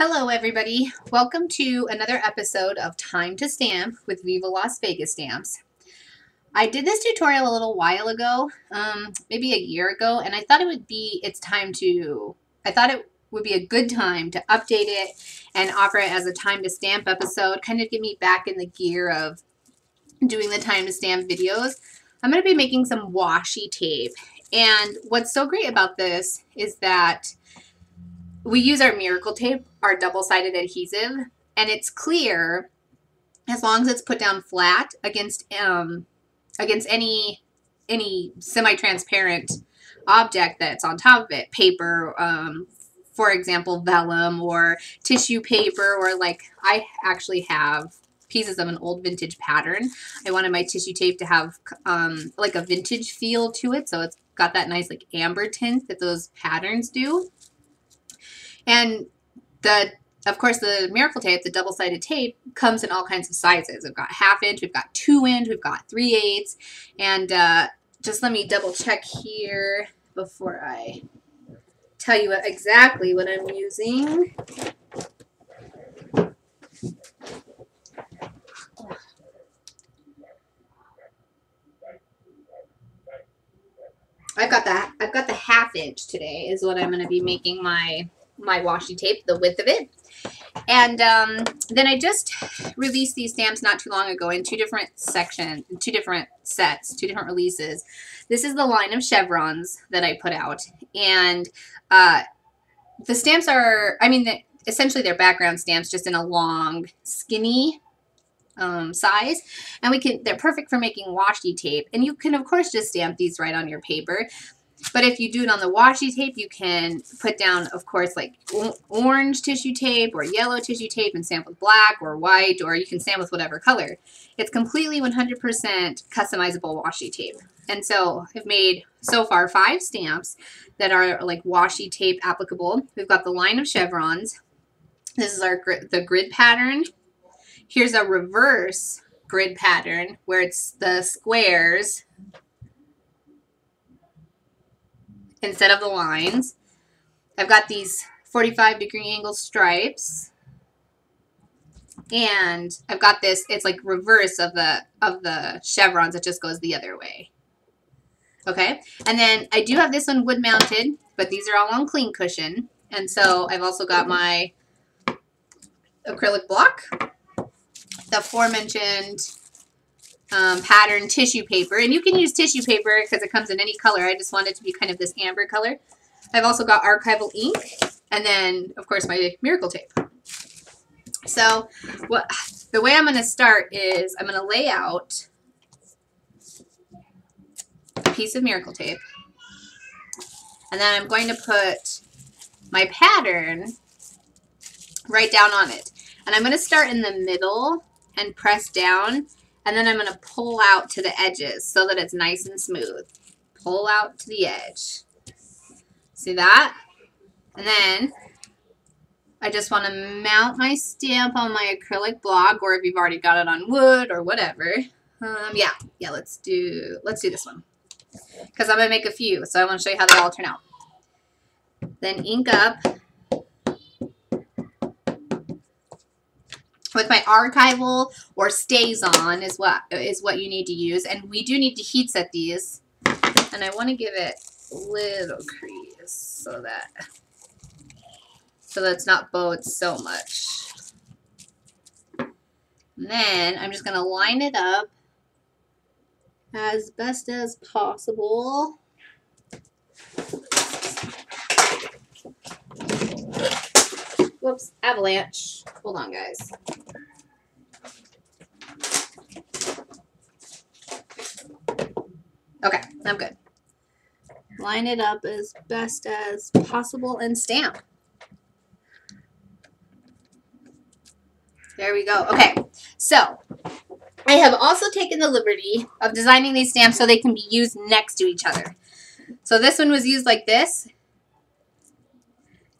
Hello everybody, welcome to another episode of Time to Stamp with Viva Las VegaStamps. I did this tutorial a little while ago, maybe a year ago, and I thought it would be a good time to update it and offer it as a Time to Stamp episode, kind of get me back in the gear of doing the Time to Stamp videos. I'm going to be making some washi tape, and what's so great about this is that we use our Miracle Tape, our double-sided adhesive, and it's clear as long as it's put down flat against any semi-transparent object that's on top of it, paper, for example, vellum or tissue paper, or like I actually have pieces of an old vintage pattern. I wanted my tissue tape to have like a vintage feel to it, so it's got that nice like amber tint that those patterns do. And of course, the Miracle Tape, the double-sided tape, comes in all kinds of sizes. We've got 1/2 inch, we've got 2 inch, we've got 3/8. And just let me double check here before I tell you exactly what I'm using. I've got the 1/2 inch today is what I'm going to be making my washi tape, the width of it. And then I just released these stamps not too long ago in two different sets, 2 different releases. This is the line of chevrons that I put out, and the stamps are, essentially they're background stamps, just in a long, skinny size, and they're perfect for making washi tape. And you can of course just stamp these right on your paper. But if you do it on the washi tape, you can put down, of course, like orange tissue tape or yellow tissue tape and stamp with black or white, or you can stamp with whatever color. It's completely 100% customizable washi tape. And so I've made, so far, 5 stamps that are like washi tape applicable. We've got the line of chevrons. This is the grid pattern. Here's a reverse grid pattern where it's the squares instead of the lines. I've got these 45-degree angle stripes, and I've got this, it's like reverse of the chevrons, it just goes the other way. Okay, and then I do have this one wood mounted, but these are all on clean cushion. And so I've also got my acrylic block, the aforementioned pattern tissue paper, and you can use tissue paper because it comes in any color. I just want it to be kind of this amber color. I've also got Archival ink, and then of course my Miracle Tape. So the way I'm going to start is I'm going to lay out a piece of Miracle Tape, and then I'm going to put my pattern right down on it, and I'm going to start in the middle and press down. And then I'm going to pull out to the edges so that it's nice and smooth. Pull out to the edge. See that? And then I just want to mount my stamp on my acrylic block, or if you've already got it on wood or whatever. Yeah, let's do this one, because I'm going to make a few, so I want to show you how they all turn out. Then ink up with my Archival or Stays On is what you need to use. And we do need to heat set these, and I want to give it a little crease so that it's not bowed so much. And then I'm just going to line it up as best as possible. Whoops, avalanche. Hold on, guys. Okay, I'm good. Line it up as best as possible and stamp. There we go. Okay, so I have also taken the liberty of designing these stamps so they can be used next to each other. So this one was used like this.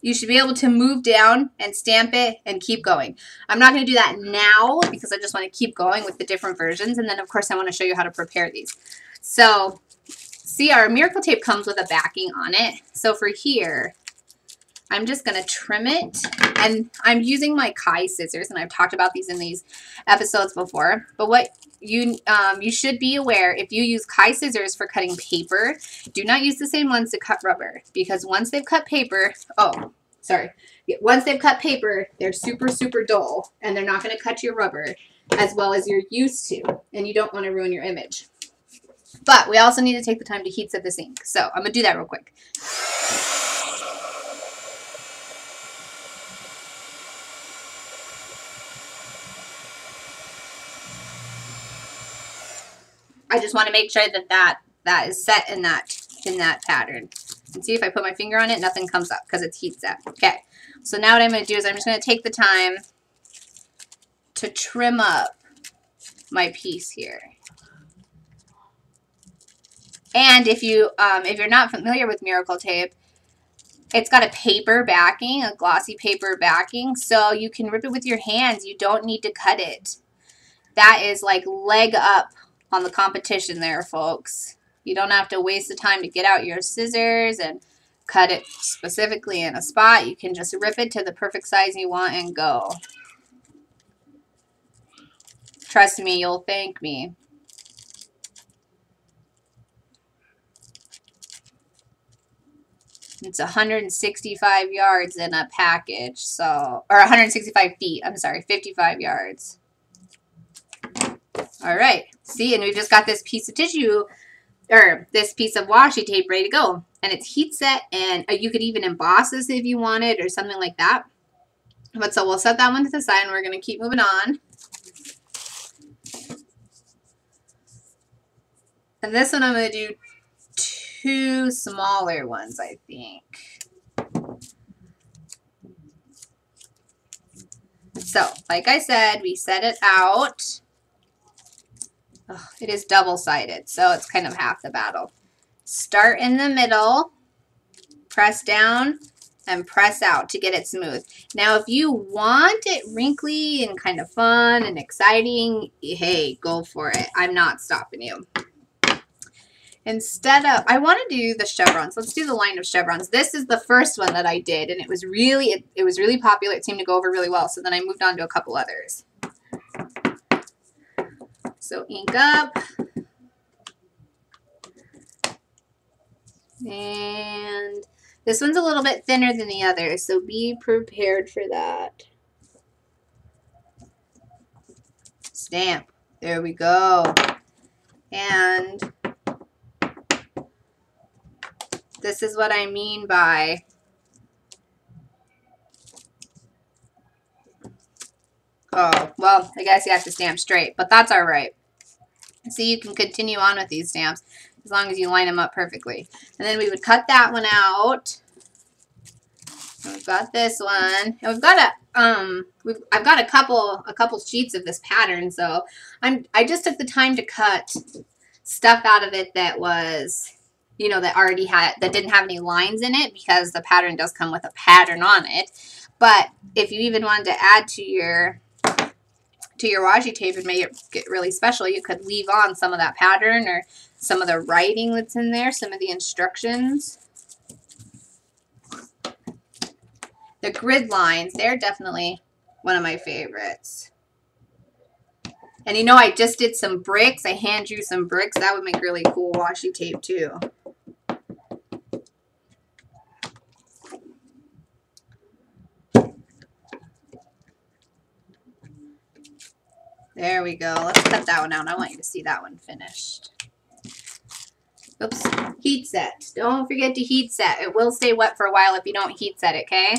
You should be able to move down and stamp it and keep going. I'm not going to do that now because I just want to keep going with the different versions. And then, of course, I want to show you how to prepare these. So, see, our Miracle Tape comes with a backing on it. So for here, I'm just going to trim it, and I'm using my Kai scissors, and I've talked about these in these episodes before, but what you should be aware, if you use Kai scissors for cutting paper, do not use the same ones to cut rubber, because once they've cut paper, once they've cut paper, they're super, super dull, and they're not going to cut your rubber as well as you're used to, and you don't want to ruin your image. But we also need to take the time to heat set this ink, so I'm going to do that real quick. I just want to make sure that that is set in that pattern. And see, if I put my finger on it, nothing comes up because it's heat set. Okay, so now what I'm going to do is I'm just going to take the time to trim up my piece here. And if you're not familiar with Miracle Tape, it's got a paper backing, a glossy paper backing, so you can rip it with your hands. You don't need to cut it. That is like leg up on the competition there, folks. You don't have to waste the time to get out your scissors and cut it specifically in a spot. You can just rip it to the perfect size you want and go. Trust me, you'll thank me. It's 165 yards in a package, so, or 165 feet, I'm sorry, 55 yards. All right, see, and we've just got this piece of tissue, or this piece of washi tape ready to go. And it's heat set, and you could even emboss this if you wanted or something like that. But so we'll set that one to the side, and we're going to keep moving on. And this one I'm going to do 2 smaller ones, I think. So, like I said, we set it out. Oh, it is double-sided, so it's kind of half the battle. Start in the middle, press down, and press out to get it smooth. Now, if you want it wrinkly and kind of fun and exciting, hey, go for it. I'm not stopping you. Instead of, I want to do the chevrons. Let's do the line of chevrons. This is the first one that I did, and it was really popular. It seemed to go over really well, so then I moved on to a couple others. So ink up. And this one's a little bit thinner than the others, so be prepared for that. Stamp. There we go. And this is what I mean by oh, well, I guess you have to stamp straight, but that's all right. So you can continue on with these stamps as long as you line them up perfectly. And then we would cut that one out. And we've got this one, and we've got I've got a couple sheets of this pattern, so I just took the time to cut stuff out of it that was, you know, that didn't have any lines in it, because the pattern does come with a pattern on it. But if you even wanted to add to your washi tape and make it get really special, you could leave on some of that pattern or some of the writing that's in there, some of the instructions. The grid lines, they're definitely one of my favorites. And you know, I just did some bricks. I hand drew some bricks. That would make really cool washi tape too. There we go. Let's cut that one out. I want you to see that one finished. Oops. Heat set. Don't forget to heat set. It will stay wet for a while if you don't heat set it, okay?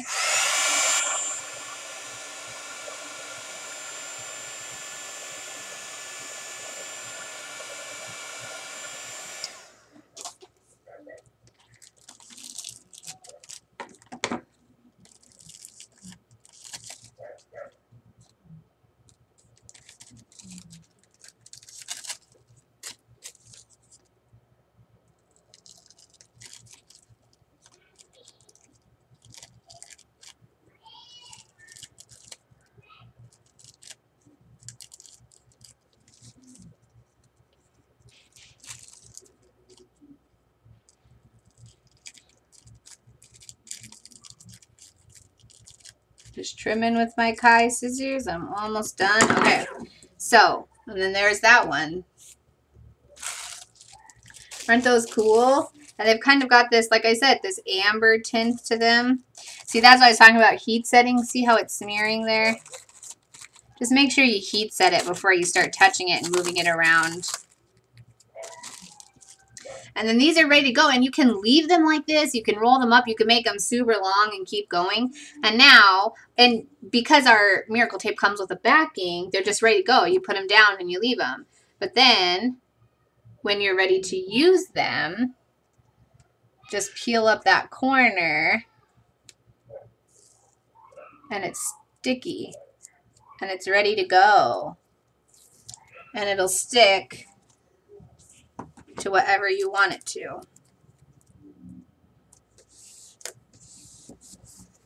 Just trimming with my Kai scissors. I'm almost done. Okay, so, and then there's that one. Aren't those cool? And they've kind of got this, like I said, this amber tint to them. See, that's what I was talking about heat setting. See how it's smearing there? Just make sure you heat set it before you start touching it and moving it around. And then these are ready to go, and you can leave them like this. You can roll them up. You can make them super long and keep going. And now, and because our Miracle Tape comes with a backing, they're just ready to go. You put them down and you leave them. But then, when you're ready to use them, just peel up that corner, and it's sticky, and it's ready to go. And it'll stick to whatever you want it to.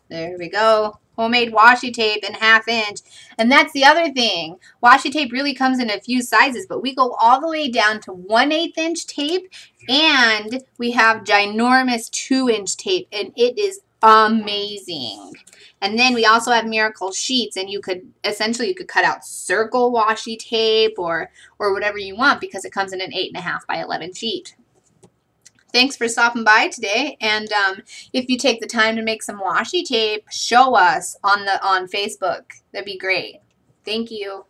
There we go. Homemade washi tape in 1/2 inch. And that's the other thing. Washi tape really comes in a few sizes, but we go all the way down to 1/8 inch tape, and we have ginormous 2 inch tape, and it is amazing. And then we also have Miracle sheets, and you could essentially cut out circle washi tape or whatever you want, because it comes in an 8.5 by 11 sheet. Thanks for stopping by today, and if you take the time to make some washi tape, show us on Facebook. That'd be great. Thank you.